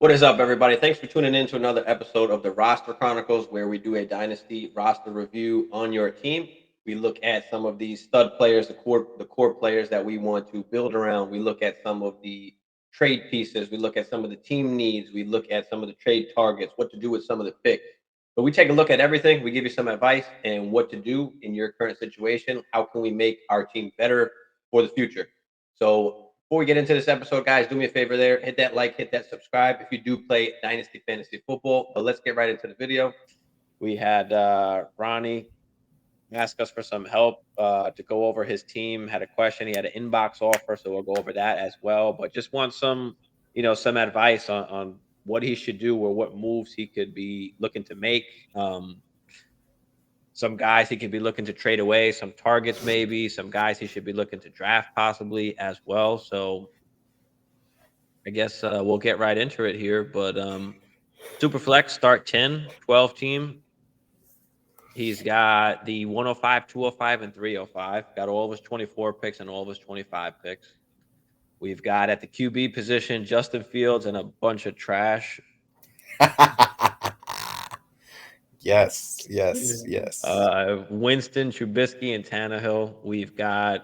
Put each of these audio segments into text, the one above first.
What is up, everybody? Thanks for tuning in to another episode of the Roster Chronicles, where we do a Dynasty roster review on your team. We look at some of these stud players, the core players that we want to build around. We look at some of the trade pieces. We look at some of the team needs. We look at some of the trade targets, what to do with some of the picks. But we take a look at everything. We give you some advice and what to do in your current situation. How can we make our team better for the future? So before we get into this episode, guys, do me a favor there. Hit that like, hit that subscribe if you do play Dynasty Fantasy Football. But let's get right into the video. We had Ronnie ask us for some help to go over his team. Had a question. He had an inbox offer, so we'll go over that as well. But just want some advice on what he should do or what moves he could be looking to make. Some guys he could be looking to trade away, some targets maybe, some guys he should be looking to draft possibly as well. So I guess we'll get right into it here. But Superflex start 10, 12 team. He's got the 105, 205, and 305. Got all of his 24 picks and all of his 25 picks. We've got at the QB position Justin Fields and a bunch of trash. Yes. Winston, Trubisky, and Tannehill. We've got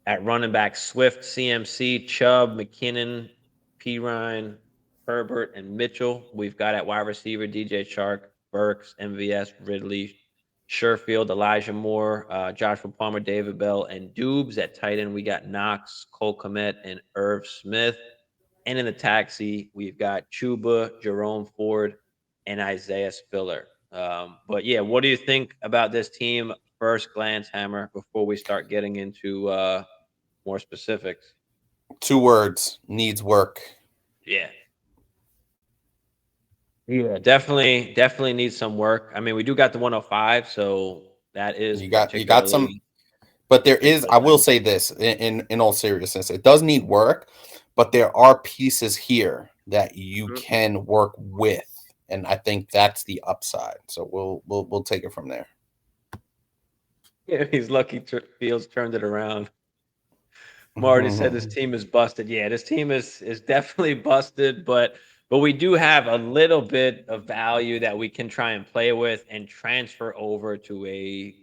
at running back Swift, CMC, Chubb, McKinnon, Pirine, Herbert, and Mitchell. We've got at wide receiver DJ Chark, Burks, MVS, Ridley, Sherfield, Elijah Moore, Joshua Palmer, David Bell, and Dubes. At tight end, we got Knox, Cole Kmet, and Irv Smith. And in the taxi, we've got Chuba, Jerome Ford, and Isaiah Spiller. But yeah, what do you think about this team? First glance, Hammer, before we start getting into more specifics. 2 words: needs work. Yeah, definitely needs some work. I mean, we do got the 105, so that is You got some, but there is. I will say this in all seriousness, it does need work, but there are pieces here that you can work with, and I think that's the upside. So we'll take it from there. Yeah, he's lucky. Fields turned it around. Marty said this team is busted. Yeah, this team is definitely busted, but we do have a little bit of value that we can try and play with and transfer over to a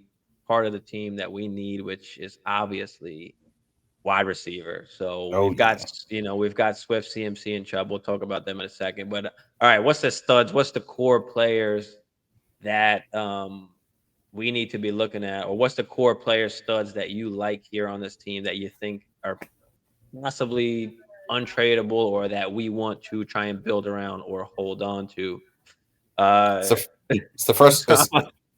part of the team that we need, which is obviously wide receiver. So we've got Swift, CMC, and Chubb. We'll talk about them in a second. But all right, what's the studs? What's the core players that we need to be looking at, or what's the core player studs that you like here on this team that you think are possibly untradeable or that we want to try and build around or hold on to? It's the first.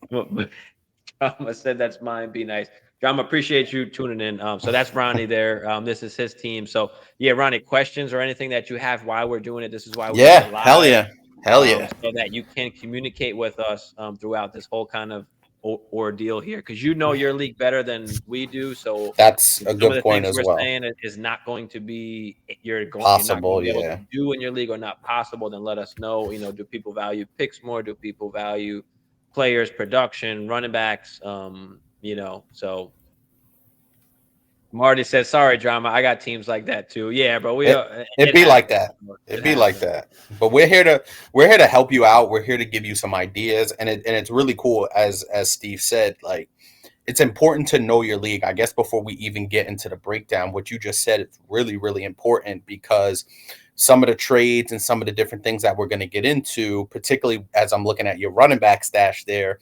Drama said that's mine. Be nice. Drama, appreciate you tuning in. So that's Ronnie there. This is his team. So yeah, Ronnie, questions or anything that you have while we're doing it? This is why we do it live. Hell yeah. So that you can communicate with us throughout this whole kind of ordeal here, because you know your league better than we do. So that's a good point as well. Saying it is not going to be possible. You're not able to do in your league or not possible. Then let us know. Do people value picks more? Do people value players, production, running backs? So Marty says, sorry, Drama, I got teams like that too. Yeah, bro. It'd be like that. It'd be like that. But we're here to help you out. We're here to give you some ideas. And it's really cool, as Steve said, like, it's important to know your league. I guess before we even get into the breakdown, what you just said is really, really important, because some of the trades and some of the different things that we're going to get into, particularly as I'm looking at your running back stash there,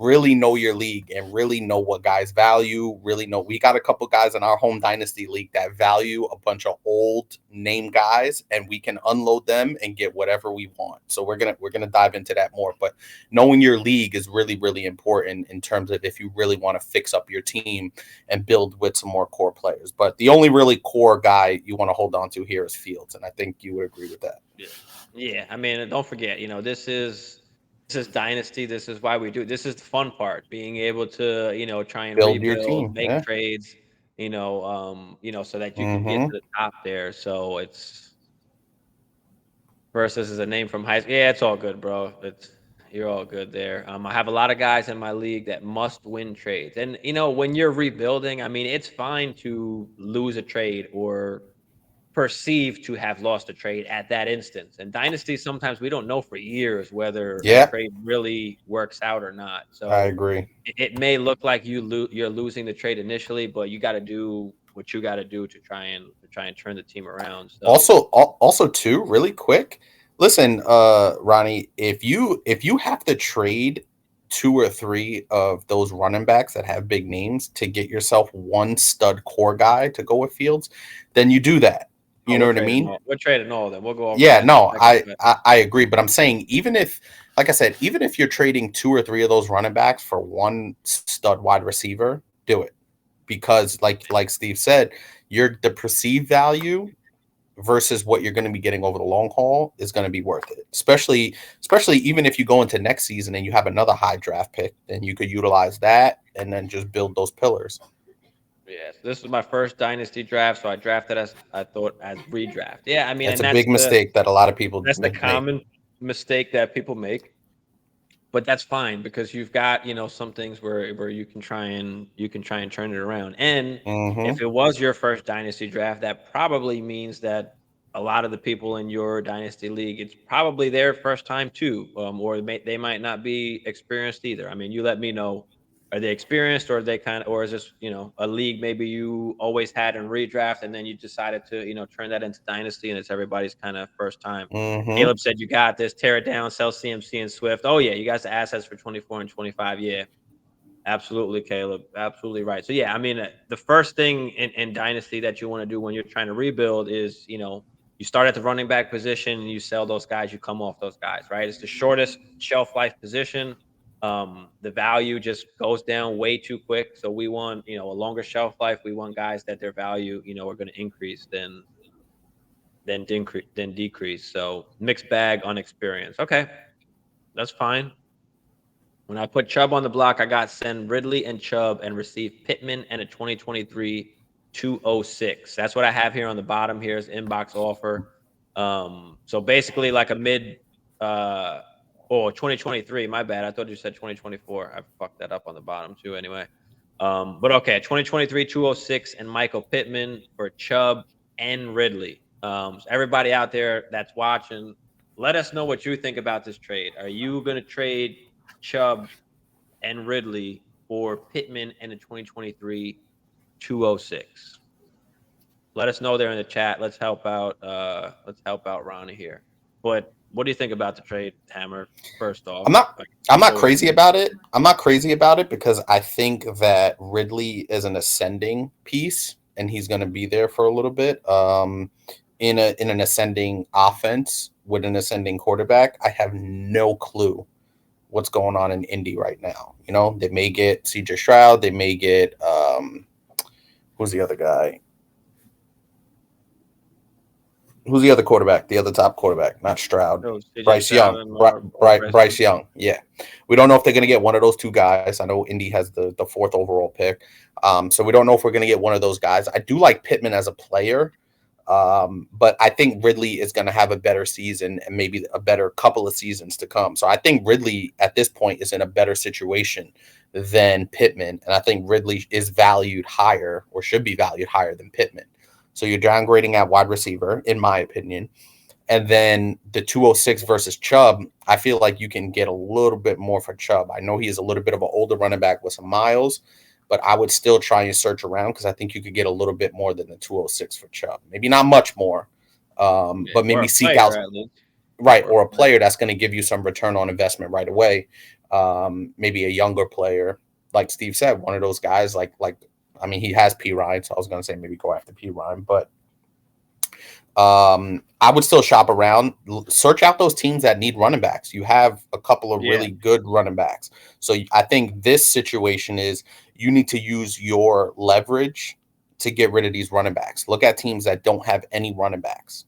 really know your league and really know what guys value. Really know, we got a couple guys in our home dynasty league that value a bunch of old name guys, and we can unload them and get whatever we want. So we're gonna dive into that more. But knowing your league is really, really important in terms of if you really want to fix up your team and build with some more core players. But the only really core guy you want to hold on to here is Fields, and I think you would agree with that. Yeah. I mean, don't forget, this is Dynasty. This is why we do it. This is the fun part, being able to, try and build rebuild, your team, make trades, so that you can get to the top there. So it's versus is a name from high school. Yeah, it's all good, bro. You're all good there. I have a lot of guys in my league that must win trades. And when you're rebuilding, I mean, it's fine to lose a trade or perceived to have lost a trade at that instance. And Dynasty, sometimes we don't know for years whether a Yeah, trade really works out or not. I So agree. it may look like you're losing the trade initially, but you got to do what you got to do to try and turn the team around. So Also too, really quick. Listen, Ronnie, if you have to trade two or three of those running backs that have big names to get yourself one stud core guy to go with Fields, then you do that. You know what I mean? we're trading all of them. We'll go over Yeah, that in a no, second. But I agree, but I'm saying even if, like I said, even if you're trading two or three of those running backs for one stud wide receiver, do it because, like Steve said, the perceived value versus what you're going to be getting over the long haul is going to be worth it. Especially even if you go into next season and you have another high draft pick, then you could utilize that and then just build those pillars. yes, this was my first dynasty draft, so I drafted as I thought as redraft. Yeah, I mean, It's and a big mistake that a lot of people that's the make. common mistake that people make. But that's fine because you've got, some things where you can try and turn it around. And if Hmm. it was your first dynasty draft, that probably means that a lot of the people in your dynasty league, it's probably their first time too, or they might not be experienced either. I mean, you let me know, are they experienced, or are they or is this, a league maybe you always had in redraft and then you decided to, turn that into dynasty and it's everybody's kind of first time. Hmm. Caleb said, "You got this. Tear it down. Sell CMC and Swift." Oh yeah, you guys the assets for 24 and 25. Yeah, absolutely, Caleb. Absolutely right. So yeah, I mean, the first thing in Dynasty that you want to do when you're trying to rebuild is, you start at the running back position and you sell those guys. You come off those guys, right? It's the shortest shelf life position. The value just goes down way too quick. So we want, a longer shelf life. We want guys that their value, are going to increase than decrease. So mixed bag on experience. Okay, that's fine. When I put Chubb on the block, I got send Ridley and Chubb and receive Pittman and a 2023 206. That's what I have here on the bottom. Here's inbox offer. So basically like a mid uh 2023. My bad. I thought you said 2024. I fucked that up on the bottom too anyway. But okay, 2023 206 and Michael Pittman for Chubb and Ridley. So everybody out there that's watching, let us know what you think about this trade. Are you going to trade Chubb and Ridley for Pittman and a 2023 206? Let us know there in the chat. Let's help out. Let's help out Ronnie here. But what do you think about the trade, Hammer? First off, I'm not like, I'm not before we crazy get about it. I'm not crazy about it because I think that Ridley is an ascending piece and he's going to be there for a little bit. In an ascending offense with an ascending quarterback, I have no clue what's going on in Indy right now. You know, they may get CJ Stroud, they may get who's the other guy? Who's the other quarterback? The other top quarterback, not Stroud. oh, CJ Bryce Stroud Young. and or Bryce Young. Bryce Young. Yeah. We don't know if they're going to get one of those two guys. I know Indy has the fourth overall pick. So we don't know if we're going to get one of those guys. I do like Pittman as a player. But I think Ridley is going to have a better season and maybe a better couple of seasons to come. So I think Ridley at this point is in a better situation than Pittman. And I think Ridley is valued higher or should be valued higher than Pittman. So you're downgrading at wide receiver, in my opinion. And then the 206 versus Chubb, I feel like you can get a little bit more for Chubb. I know he is a little bit of an older running back with some miles, but I would still try and search around because I think you could get a little bit more than the 206 for Chubb. Maybe not much more, Yeah, but or maybe a seek out, player at least. right, Or a or a player. player that's going to give you some return on investment right away. Maybe a younger player, like Steve said, one of those guys I mean, he has P Ryan, so I was going to say maybe go after P Ryan, but I would still shop around, search out those teams that need running backs. You have a couple of Yeah, really good running backs. So I think this situation is you need to use your leverage to get rid of these running backs. Look at teams that don't have any running backs.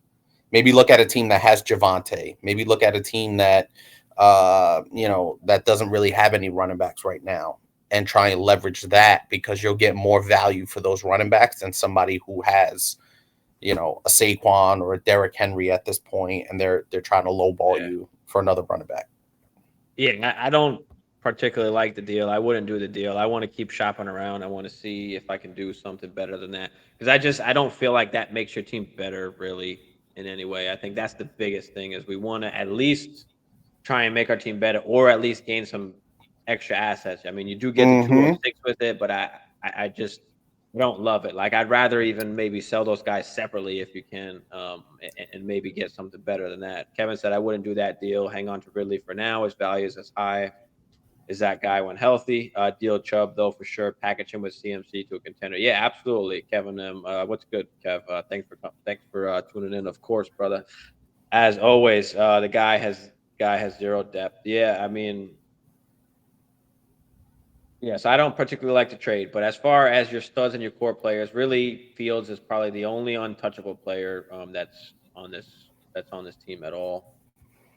Maybe look at a team that has Javante. Maybe look at a team that, that doesn't really have any running backs right now and try and leverage that because you'll get more value for those running backs than somebody who has a Saquon or a Derrick Henry at this point, and they're trying to lowball yeah, you for another running back. yeah. I don't. particularly like the deal. I wouldn't do the deal. I want to keep shopping around. I want to see if I can do something better than that because I don't feel like that makes your team better really in any way. I think that's the biggest thing is we want to at least try and make our team better or at least gain some extra assets. I mean, you do get the Mm-hmm. 206 with it, but I just don't love it. Like I'd rather even maybe sell those guys separately if you can, and maybe get something better than that. Kevin said I wouldn't do that deal. Hang on to Ridley for now. His value is as high as that guy when healthy. Deal Chubb though for sure. Package him with CMC to a contender. Yeah, absolutely, Kevin. What's good, Kev? Thanks for tuning in. Of course, brother. As always, the guy has zero depth. Yeah, I mean, yes, I don't particularly like to trade, but as far as your studs and your core players, really Fields is probably the only untouchable player that's on this team at all.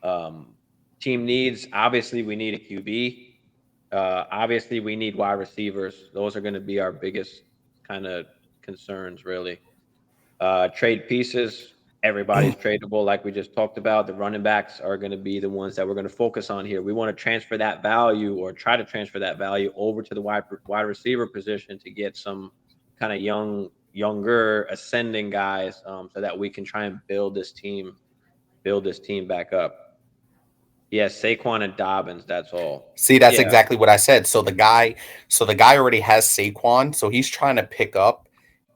Um, Team needs obviously we need a QB. Obviously we need wide receivers. Those are going to be our biggest kind of concerns, really. Trade pieces, everybody's tradable, like we just talked about. The running backs are going to be the ones that we're going to focus on here. We want to transfer that value or try to transfer that value over to the wide receiver position to get some kind of younger ascending guys, so that we can try and build this team back up. Yeah, Saquon and Dobbins. That's all. See, that's Yeah, exactly what I said. So the guy already has Saquon, so he's trying to pick up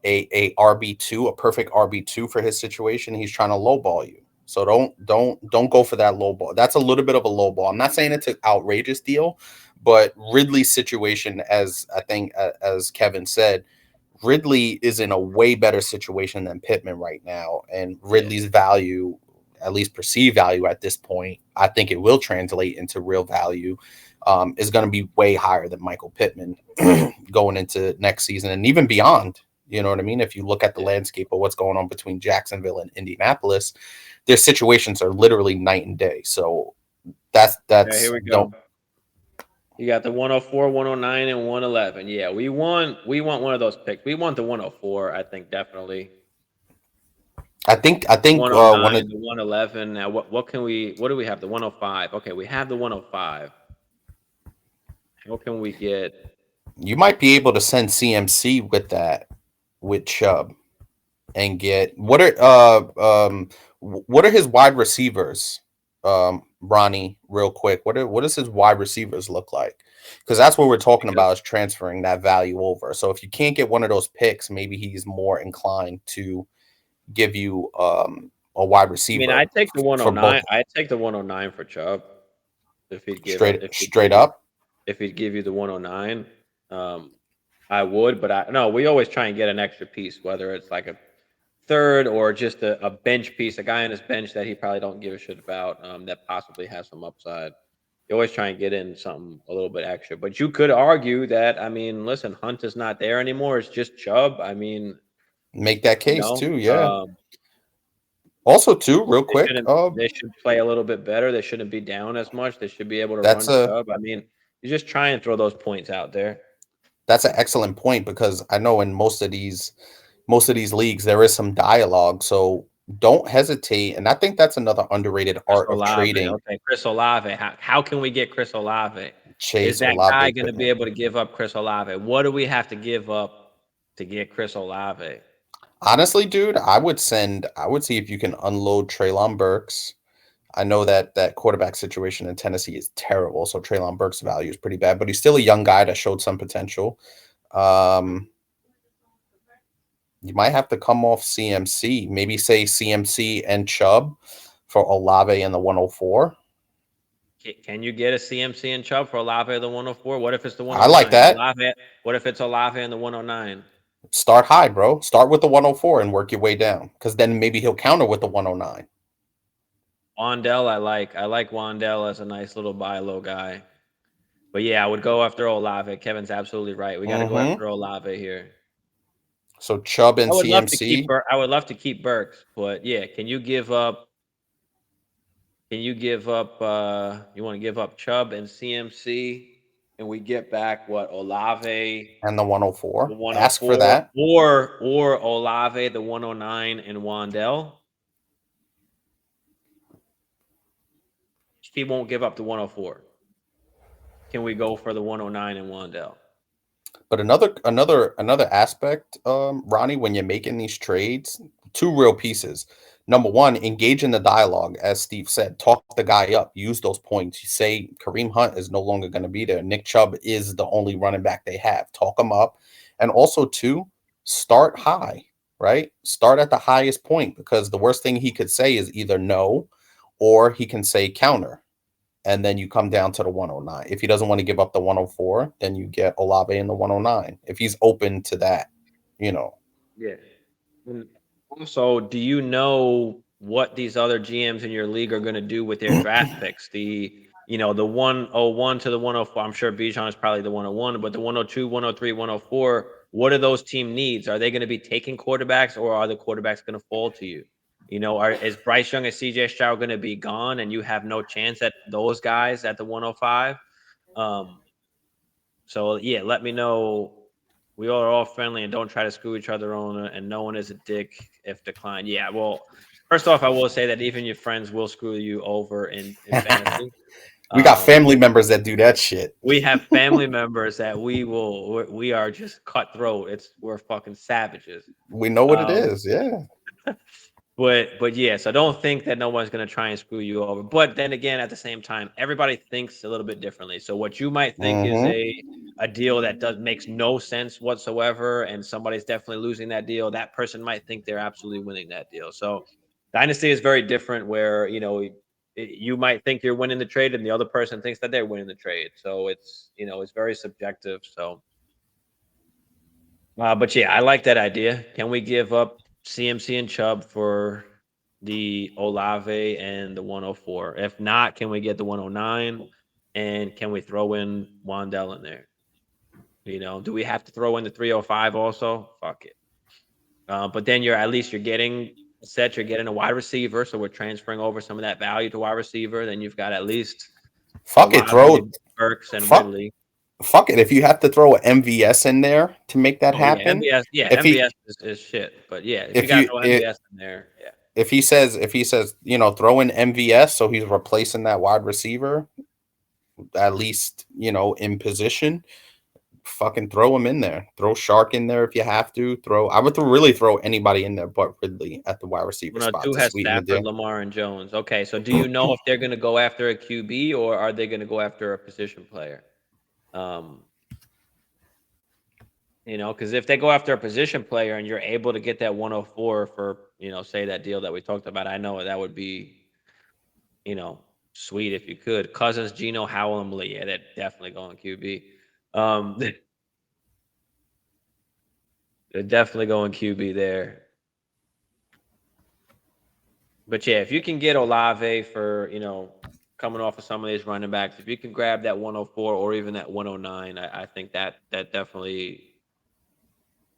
a RB2, a perfect RB2 for his situation. He's trying to lowball you. So don't go for that low ball. That's a little bit of a low ball. I'm not saying it's an outrageous deal, but Ridley's situation, as I think as Kevin said, Ridley is in a way better situation than Pittman right now, and yeah, Ridley's value, at least perceived value at this point, I think it will translate into real value. Is going to be way higher than Michael Pittman going into next season and even beyond. You know what I mean? If you look at the yeah. landscape of what's going on between Jacksonville and Indianapolis, their situations are literally night and day. So Yeah, here that's we don't go. You got the 104, 109, and 111. Yeah, we want one of those picks. We want the 104, I think definitely. I The think one 109, of the 111. Now what do we have? The 105. Okay, we have the 105. What can we get? you might be able to send CMC with that with Chubb and get what are his wide receivers, Ronnie, real quick. What does his wide receivers look like? Because that's what we're talking Because about is transferring that value over. So if you can't get one of those picks, maybe he's more inclined to give you a wide I mean, receiver I'd take the for both 109. I'd take the 109 for Chubb if he'd give up straight straight up. if he'd give you the 109. Um, I would, but I no, we always try and get an extra piece, whether it's like a third or just a bench piece, a guy on his bench that he probably don't give a shit about, that possibly has some upside. You always try and get in something a little bit extra. But you could argue that, I mean, listen, Hunt is not there anymore. It's just Chubb. I mean, Make that you case know, too, yeah. Also, too, real they quick, shouldn't they should play a little bit better. They shouldn't be down as much. They should be able to that's run a Chubb. I mean, you just try and throw those points out there. that's an excellent point because I know in most of these leagues there is some dialogue. So don't hesitate. And I think that's another underrated Chris art of Olave. trading. Okay, Chris Olave. How can we get Chris Olave? Is Chase that guy Olave going to be Pittman. able to give up Chris Olave? What do we have to give up to get Chris Olave? Honestly, dude, I would see if you can unload Traylon Burks. I know that quarterback situation in Tennessee is terrible, so Traylon Burks' value is pretty bad, but he's still a young guy that showed some potential. Um, you might have to come off CMC, maybe say CMC and Chubb for Olave and the 104. Can you get a CMC and Chubb for Olave or the 104? What if it's the I like 109? that. Olave. What if it's Olave and the 109? Start high, bro. Start with the 104 and work your way down, because then maybe he'll counter with the 109. Wandell, I like Wandell as a nice little buy low guy. But yeah, I would go after Olave. Kevin's absolutely right. We got to go Mm-hmm. after Olave here. So Chubb and I would love to keep CMC. I would love to keep Burks, but yeah, you want to give up Chubb and CMC and we get back what Olave And the the 104. Ask for 104 that. or Olave the 109 and Wandell. He won't give up the 104. can we go for the 109 and Wandell? But another aspect, Ronnie, when you're making these trades, two real pieces. Number one, engage in the dialogue, as Steve said. Talk the guy up. Use those points. You say Kareem Hunt is no longer going to be there. Nick Chubb is the only running back they have. Talk him up, and also two, start high. Right, start at the highest point, because the worst thing he could say is either no, or he can say counter, and then you come down to the 109. If he doesn't want to give up the 104, then you get Olave in the 109. If he's open to that, you know. Yeah. And also, do you know what these other GMs in your league are going to do with their draft picks? The 101 to the 104. I'm sure Bijan is probably the 101, but the 102, 103, 104. What are those team needs? Are they going to be taking quarterbacks, or are the quarterbacks going to fall to you? Is Bryce Young and CJ Stroud going to be gone, and you have no chance at those guys at the 105? So yeah, let me know. We are all friendly and don't try to screw each other on, and no one is a dick if declined. Yeah, well, first off, I will say that even your friends will screw you over in fantasy. We got Um, family members that do that shit. we have family members that we are just cutthroat. We're fucking savages. We know what it Um, is. Yeah. but yeah, so don't think that no one's gonna try and screw you over. But then again, at the same time, everybody thinks a little bit differently. So what you might think is Mm-hmm. a deal that makes no sense whatsoever, and somebody's definitely losing that deal, that person might think they're absolutely winning that deal. So Dynasty is very different, where you might think you're winning the trade, and the other person thinks that they're winning the trade. So it's very subjective. So but yeah, I like that idea. Can we give up CMC and Chubb for the Olave and the 104? If not, can we get the 109? And can we throw in Wandell in there? Do we have to throw in the 305 also? Fuck it. But then you're getting set, you're getting a wide receiver. So we're transferring over some of that value to wide receiver. Then you've got at least Fuck it. Olave, Burks, and Fuck Ridley. fuck it. If you have to throw an MVS in there to make that Oh yeah, happen, MVS. Yeah, if he MVS is shit. But yeah, if you if got you no it, MVS in there, yeah. if he says, throw in MVS, so he's replacing that wide receiver, at least, in position, fucking throw him in there. Throw Shark in there if you have to. I would really throw anybody in there but Ridley at the wide receiver spot 102 to has sweeten the Stafford, deal. Lamar, and Jones. Okay, so do you know if they're going to go after a QB, or are they going to go after a position player? Um, because if they go after a position player and you're able to get that 104 for, say that deal that we talked about, I know that would be, you know, sweet if you could. Cousins, Geno, Howell, and Malik. Yeah, they're definitely going QB. They're definitely going QB there. But yeah, if you can get Olave for, coming off of some of these running backs, if you can grab that 104 or even that 109, I think that definitely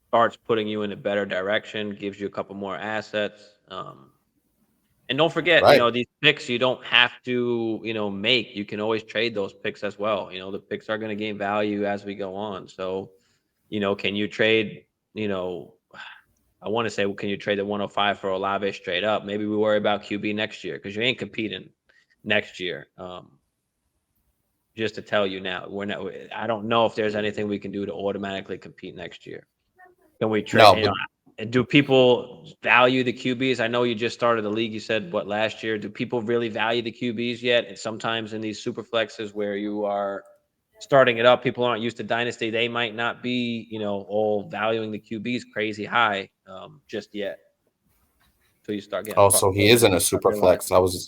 starts putting you in a better direction, gives you a couple more assets. And don't forget, Right. these picks you don't have to, make. You can always trade those picks as well. The picks are going to gain value as we go on. So, can you trade, you know, I want to say, well, can you trade the 105 for Olave straight up? Maybe we worry about QB next year because you ain't competing next year. Just to tell you now, we're not. I don't know if there's anything we can do to automatically compete next year. Can we trade? No, but Do people value the QBs? I know you just started the league. You said what last year? Do people really value the QBs yet? And sometimes in these super flexes where you are starting it up, people aren't used to dynasty. They might not be, all valuing the QBs crazy high just yet. So you start getting so fucked he over is and in you a start super flex. realizing,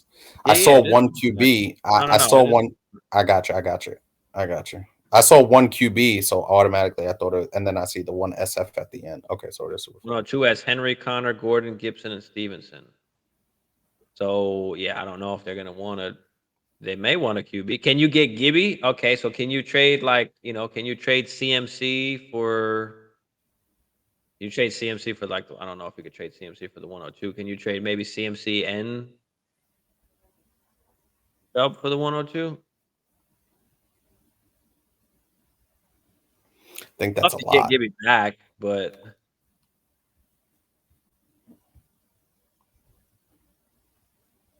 I yeah, yeah, saw it is one super flex. QB. No, no, I no, saw it is. one. I got you. I saw one QB, so automatically I thought and then I see the one SF at the end. Okay, so it is super flex. No, two as Henry, Connor, Gordon, Gibson, and Stevenson. So yeah, I don't know if they're gonna want to. They may want a QB. Can you get Gibby? Okay, so can you trade can you trade CMC for? You trade CMC for I don't know if you could trade CMC for the 102. Can you trade maybe CMC and Chubb for the 102? I think Love that's a to get lot. Gibby back, but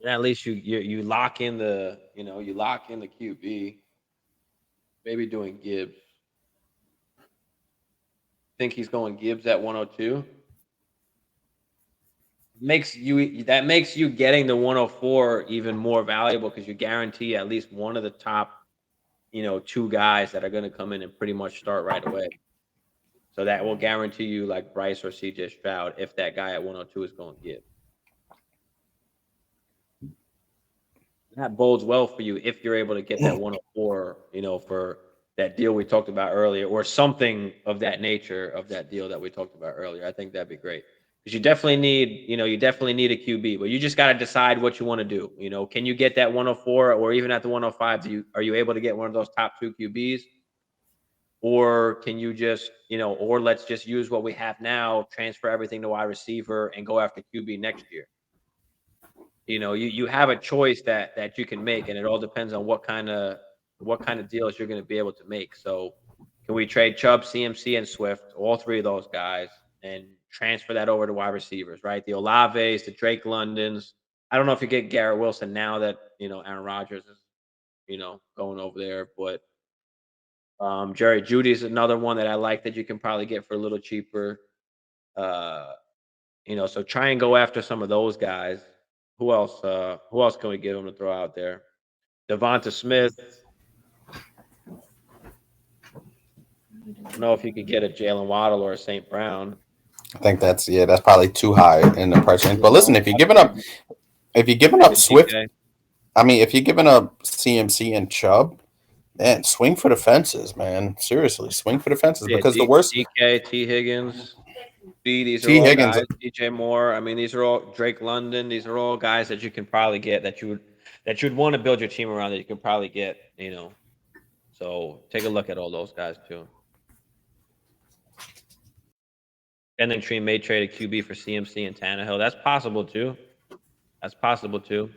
at least you lock in the QB. Maybe doing Gibbs. Think he's going Gibbs at 102? That makes you getting the 104 even more valuable because you guarantee at least one of the top, two guys that are going to come in and pretty much start right away. So that will guarantee you like Bryce or CJ Stroud if that guy at 102 is going Gibbs. That bodes well for you if you're able to get that 104, for that deal we talked about earlier, or something of that nature of that deal that we talked about earlier. I think that'd be great because you definitely need a QB, but you just got to decide what you want to do. Can you get that 104 or even at the 105? Are you able to get one of those top two QBs, or can you just, or let's just use what we have now, transfer everything to wide receiver, and go after QB next year? You have a choice that you can make, and it all depends on what kind of deals you're going to be able to make. So, can we trade Chubb, CMC, and Swift, all three of those guys, and transfer that over to wide receivers, right? The Olaves, the Drake Londons. I don't know if you get Garrett Wilson now that Aaron Rodgers is going over there, but Jerry Judy is another one that I like that you can probably get for a little cheaper. Uh, so try and go after some of those guys. Who else? Who else can we get them to throw out there? Devonta Smith. I don't know if you could get a Jalen Waddle or a St. Brown. I think that's probably too high in the price range. But listen, if you're giving up Maybe Swift, DK. I mean, if you're giving up CMC and Chubb, man, swing for the fences, man. Seriously, swing for the fences Yeah, because the worst DK, T. Higgins, B. These are T all Higgins. guys. DJ Moore. I mean, these are all Drake London. These are all guys that you can probably get that you'd want to build your team around that you can probably get. So take a look at all those guys too. And then Tree may trade a QB for CMC and Tannehill. That's possible too. That's possible too.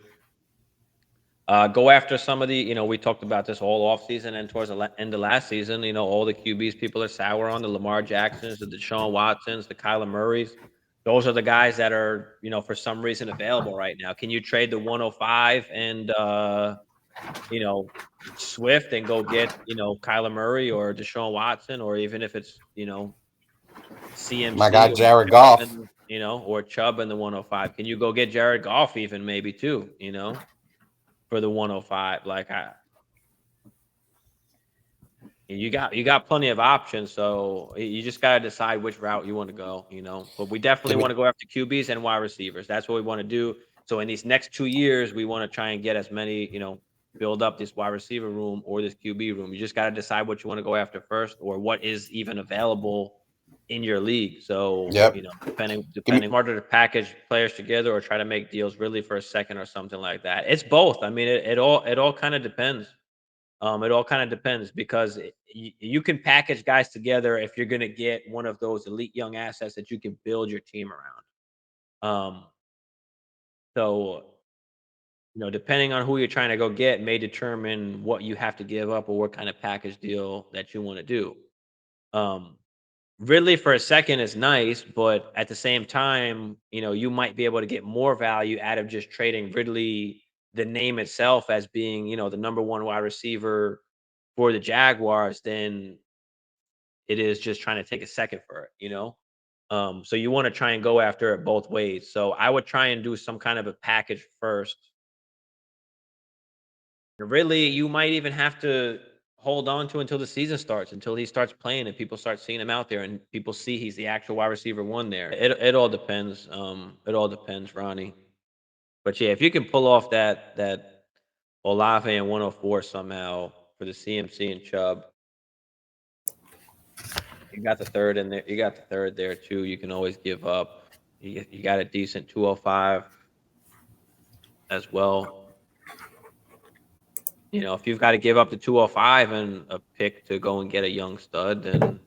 Go after some of the, we talked about this all offseason and towards the end of last season. All the QBs people are sour on, the Lamar Jacksons, the Deshaun Watsons, the Kyler Murrays. Those are the guys that are, for some reason available right now. Can you trade the 105 and, Swift and go get, Kyler Murray or Deshaun Watson, or even if it's, My CMC guy or Jared Chubb Goff. and, or Chubb in the 105? Can you go get Jared Goff even maybe too, for the 105? Like you got plenty of options, so you just got to decide which route you want to go, But we definitely Give me want to go after QBs and wide receivers. That's what we want to do. So in these next 2 years, we want to try and get as many, build up this wide receiver room or this QB room. You just got to decide what you want to go after first, or what is even available in your league. So Yep. depending harder to package players together or try to make deals really for a second or something like that. It's both. I mean, it all kind of depends. It all kind of depends because you can package guys together if you're going to get one of those elite young assets that you can build your team around. So, depending on who you're trying to go get may determine what you have to give up or what kind of package deal that you want to do. Um, Ridley for a second is nice, but at the same time, you might be able to get more value out of just trading Ridley, the name itself, as being, the number one wide receiver for the Jaguars than it is just trying to take a second for it. So you want to try and go after it both ways. So I would try and do some kind of a package first. Ridley, you might even have to hold on to until the season starts, until he starts playing and people start seeing him out there and people see he's the actual wide receiver one there. It all depends. It all depends, Ronnie. But yeah, if you can pull off that Olave and 104 somehow for the CMC and Chubb, you got the third in there. You got the third there too. You can always give up. You got a decent 205 as well. If you've got to give up the 205 and a pick to go and get a young stud, then you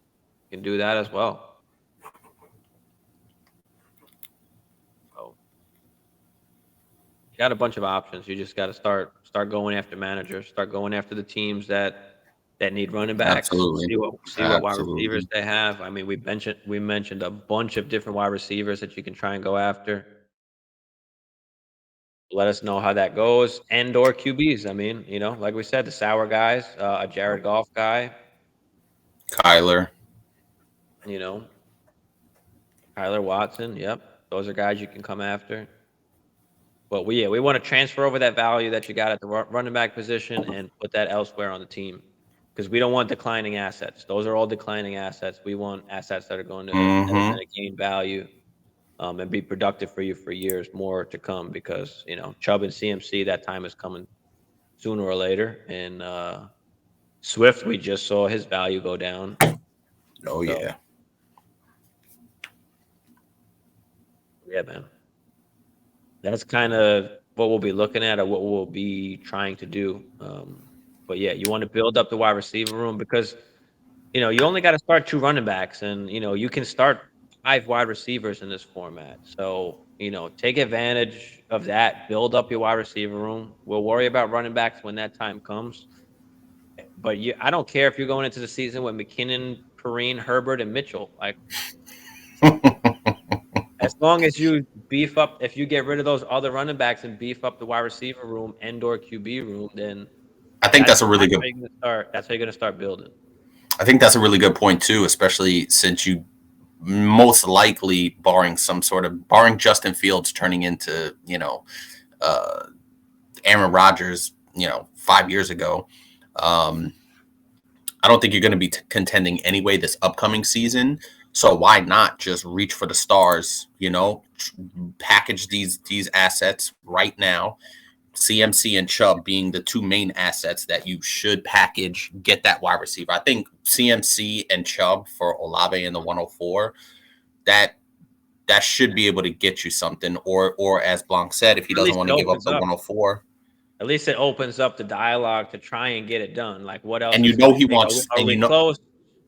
can do that as well. So you got a bunch of options. You just got to start going after managers, start going after the teams that need running backs. Absolutely. See what wide receivers they have. I mean, we mentioned a bunch of different wide receivers that you can try and go after. Let us know how that goes. And or QBs. I mean, like we said, the sour guys, a Jared Goff guy, Kyler. you know, Kyler Watson. Yep. Those are guys you can come after. But we want to transfer over that value that you got at the running back position and put that elsewhere on the team because we don't want declining assets. Those are all declining assets. We want assets that are that are going to gain value and be productive for you for years more to come because Chubb and CMC, that time is coming sooner or later. And Swift, we just saw his value go down. Oh So yeah. yeah, man. That's kind of what we'll be looking at or what we'll be trying to do. But yeah, you want to build up the wide receiver room because you only got to start 2 running backs, and you can start 5 wide receivers in this format. So take advantage of that. Build up your wide receiver room. We'll worry about running backs when that time comes. But I don't care if you're going into the season with McKinnon, Perrine, Herbert, and Mitchell. Like as long as you beef up, if you get rid of those other running backs and beef up the wide receiver room and or QB room, then I think that's a really that's good. how you're gonna start. That's how you're gonna start building. I think that's a really good point too, especially since you most likely barring Justin Fields turning into uh, Aaron Rodgers 5 years ago. Um, I don't think you're going to be contending anyway this upcoming season. So why not just reach for the stars? Package these assets right now. CMC and Chubb being the 2 main assets that you should package. Get that wide receiver. I think CMC and Chubb for Olave in the 104. That should be able to get you something. Or as Blanc said, if he At doesn't least want it to give up opens the up. 104, At least it opens up the dialogue to try and get it done. Like, what else and is it going to he take? wants, Are we close?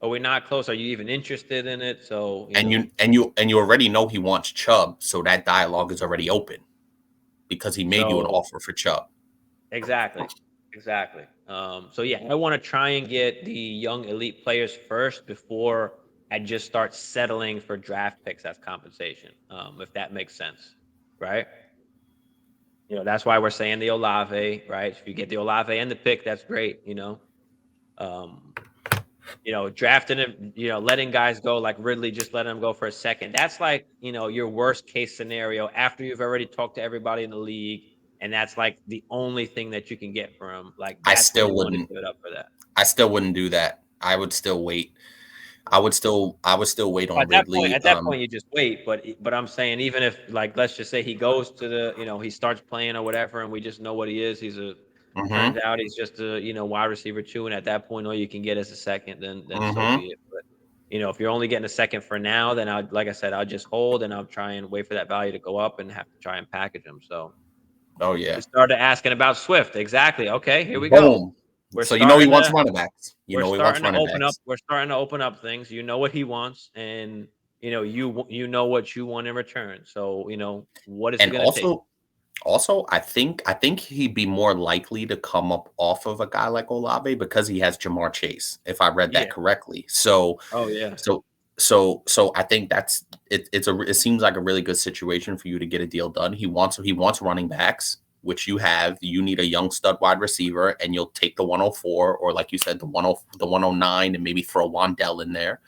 Are we not close? Are you even interested in it? So, you already know he wants Chubb, so that dialogue is already open because he made you an so offer for Chubb. exactly, exactly. So yeah, I want to try and get the young elite players first before I just start settling for draft picks as compensation. If that makes sense, right? That's why we're saying the Olave, right? If you get the Olave and the pick, that's great. Um, drafting it, letting guys go like Ridley, just letting them go for a second. That's like, your worst case scenario after you've already talked to everybody in the league. And that's like the only thing that you can get from him. Like, I that's when still you want to wouldn't. give it up for that. I still wouldn't do that. I would still wait. I would still wait Well, on Ridley. at that point, you just wait. But I'm saying, even if, like, let's just say he goes to he starts playing or whatever, and we just know what he is. Turns Mm-hmm. out he's just a wide receiver 2, and at that point, all you can get is a second. Then so Mm-hmm. be it. But if you're only getting a second for now, then like I said, I'll just hold and I'll try and wait for that value to go up and have to try and package them. So Oh we yeah. started asking about Swift. Exactly. Okay, here we go. Boom. We're So he starting wants to running backs. we're He wants starting to running open up backs. we're starting to open up things. You know what he wants, and you know what you want in return. So what is it And going to take? also, I think he'd be more likely to come up off of a guy like Olave because he has Jamar Chase, if I read that Yeah. correctly. So Oh yeah. so so I think that's it. It seems like a really good situation for you to get a deal done. He wants running backs, which you have. You need a young stud wide receiver, and you'll take the 104 or like you said the 109 and maybe throw Wandell in there,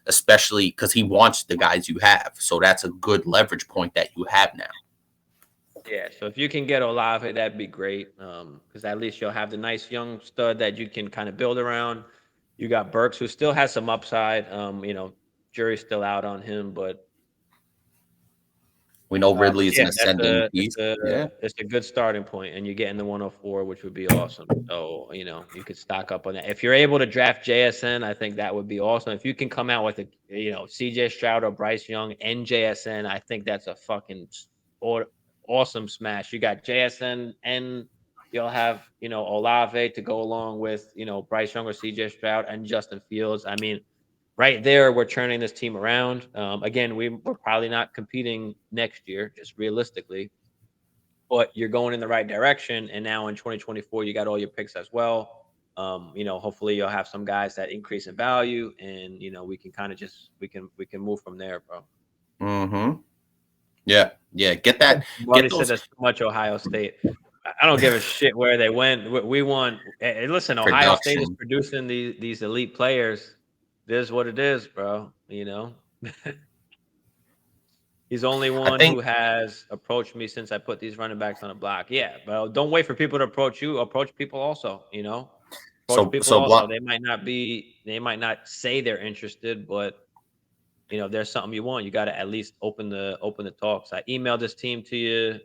especially because he wants the guys you have. So that's a good leverage point that you have now. Yeah, so if you can get Olave, that'd be great. Because at least you'll have the nice young stud that you can kind of build around. You got Burks, who still has some upside. Jury's still out on him, but We know Ridley is yeah, an ascending piece. Yeah. it's a good starting point, and you're getting the 104, which would be awesome. So you could stock up on that. If you're able to draft JSN, I think that would be awesome. If you can come out with a CJ Stroud or Bryce Young and JSN, I think that's a fucking awesome smash. You got JSN, and you'll have Olave to go along with Bryce Young or CJ Stroud and Justin Fields. I mean, right there, we're turning this team around. Again, we're probably not competing next year, just realistically, but you're going in the right direction. And now in 2024, you got all your picks as well. Hopefully you'll have some guys that increase in value, and we can kind of just we can move from there, bro. Mm-hmm. Yeah. Yeah, get Marty said those that's too much Ohio State. I don't give a shit where they went. We want. Listen, Ohio State is production. producing these elite players. It is what it is, bro. You know, he's the only I one think who has approached me since I put these running backs on a block. Yeah, but don't wait for people to approach you. Approach people also. You know, approach so. people So also. blunt. They might not be. They might not say they're interested, but if there's something you want, you got to at least open the talks. I emailed this team to you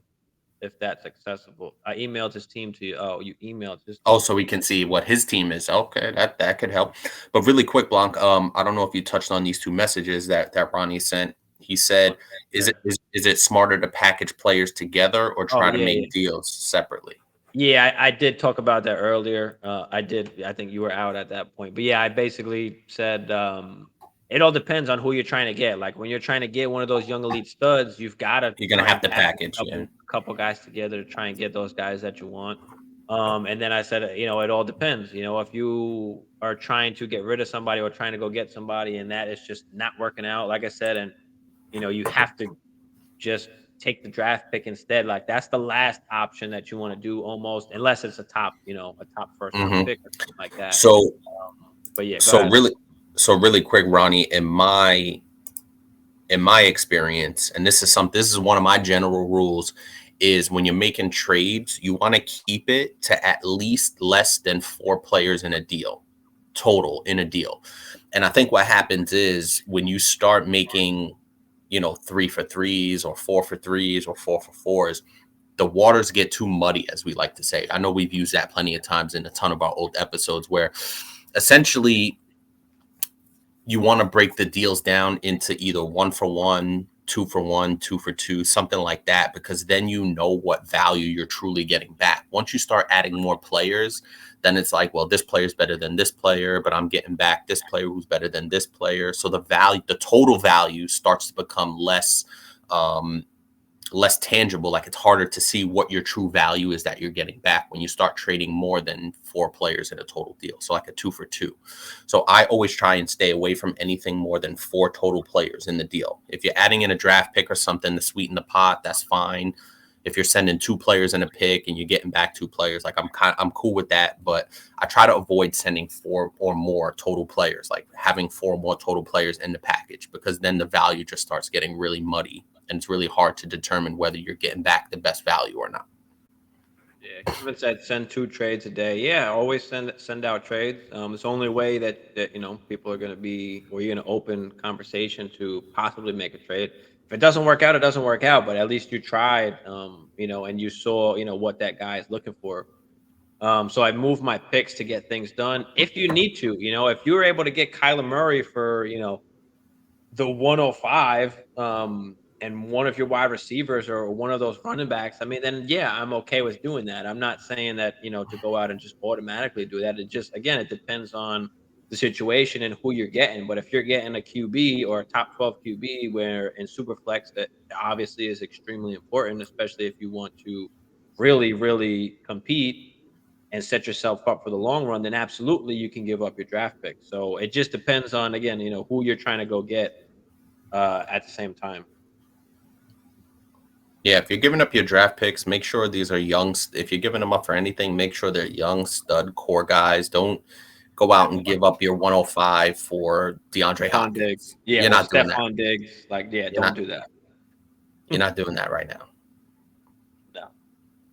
if that's accessible. I emailed his team to you. Oh, you emailed his Oh, team so to we me. can see what his team is. Okay, that could help. But really quick, Blanc. I don't know if you touched on these two messages that Ronnie sent. He said, Okay. "Is Yeah. is it smarter to package players together or Oh, try to yeah, yeah. make deals separately?" Yeah, I did talk about that earlier. I did. I think you were out at that point. But yeah, I basically said it all depends on who you're trying to get. Like when you're trying to get one of those young elite studs, you've got to You're gonna try have and to package package, a yeah. couple guys together to try and get those guys that you want. And then I said, it all depends. If you are trying to get rid of somebody or trying to go get somebody, and that is just not working out, like I said, and you have to just take the draft pick instead. Like that's the last option that you want to do almost, unless it's a top first round hmm pick or something like that. So But yeah, go so ahead. really so really quick, Ronnie, in my experience, and this is one of my general rules, is when you're making trades, you want to keep it to at least less than 4 players in a deal, total in a deal. And I think what happens is when you start making, 3 for 3s or 4 for 3s or 4 for 4s, the waters get too muddy, as we like to say. I know we've used that plenty of times in a ton of our old episodes where essentially you want to break the deals down into either 1 for 1, 2 for 1, 2 for 2, something like that, because then you know what value you're truly getting back. Once you start adding more players, then it's like, well, this player is better than this player, but I'm getting back this player who's better than this player. So the total value starts to become um, less tangible. Like it's harder to see what your true value is that you're getting back when you start trading more than 4 players in a total deal. So like a 2 for 2. So I always try and stay away from anything more than 4 total players in the deal. If you're adding in a draft pick or something to sweeten the pot, that's fine. If you're sending 2 players in a pick and you're getting back 2 players, like I'm cool with that. But I try to avoid sending 4 or more total players, like having 4 more total players in the package, because then the value just starts getting really muddy and it's really hard to determine whether you're getting back the best value or not. Yeah, Kevin said send 2 trades a day. Yeah, always send out trades. It's the only way that people are going to be, or you're going to open conversation to possibly make a trade. If it doesn't work out, it doesn't work out. But at least you tried, and you saw, what that guy is looking for. So I moved my picks to get things done. If you need to, if you were able to get Kyler Murray for, the 105, and one of your wide receivers or one of those running backs, I mean, then yeah, I'm okay with doing that. I'm not saying that, to go out and just automatically do that. It just, again, it depends on the situation and who you're getting. But if you're getting a QB or a top 12 QB, where in Superflex, that obviously is extremely important, especially if you want to really, really compete and set yourself up for the long run, then absolutely you can give up your draft pick. So it just depends on, again, who you're trying to go get at the same time. Yeah, if you're giving up your draft picks, make sure these are young. If you're giving them up for anything, make sure they're young stud core guys. Don't go out and give up your 105 for DeAndre Stephon Diggs. Hopkins. Yeah, You're or not doing that. Stephon Diggs. Like, yeah, You're don't not do that. you're not doing that right now. No,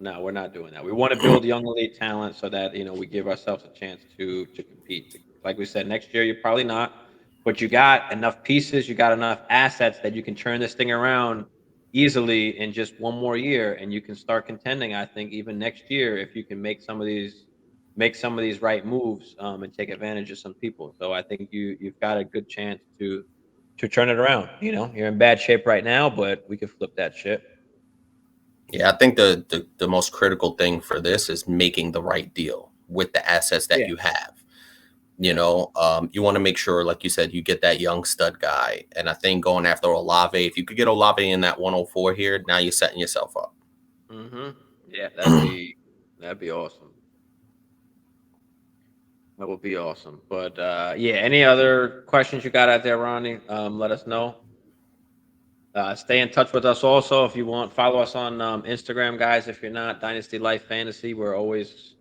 no, we're not doing that. We want to build young elite talent so that we give ourselves a chance to compete. Like we said, next year you're probably not, but you got enough pieces, you got enough assets that you can turn this thing around easily in just one more year, and you can start contending. I think even next year, if you can make some of these right moves, and take advantage of some people. So I think you've got a good chance to turn it around. You're in bad shape right now, but we could flip that shit. Yeah, I think the most critical thing for this is making the right deal with the assets that Yeah, you have. yeah. You want to make sure, like you said, you get that young stud guy. And I think going after Olave, if you could get Olave in that 104 here, now you're setting yourself up. Yeah, that'd be awesome. That would be awesome. But yeah, any other questions you got out there, Ronnie? Let us know. Stay in touch with us also if you want. Follow us on Instagram, guys. If you're not, Dynasty Life Fantasy. We're always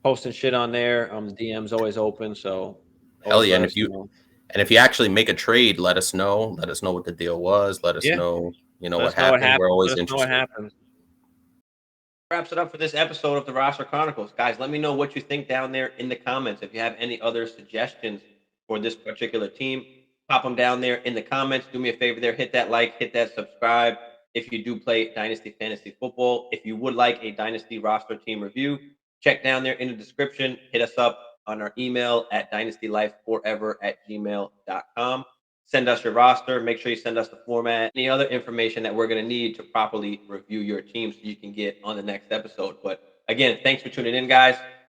posting shit on there. The DM's always open, so Hell always yeah! let And us know. if you actually make a trade, let us know. Let us know what the deal was. Let us Yeah, know, let what us know what happened. We're happens. Let always us know what interested. happens. Wraps it up for this episode of the Roster Chronicles. Guys, let me know what you think down there in the comments. If you have any other suggestions for this particular team, pop them down there in the comments. Do me a favor there, hit that like, hit that subscribe. If you do play Dynasty Fantasy Football, if you would like a Dynasty roster team review, check down there in the description. Hit us up on our email at dynastylifeforever@gmail.com. Send us your roster. Make sure you send us the format, any other information that we're going to need to properly review your team so you can get on the next episode. But again, thanks for tuning in, guys.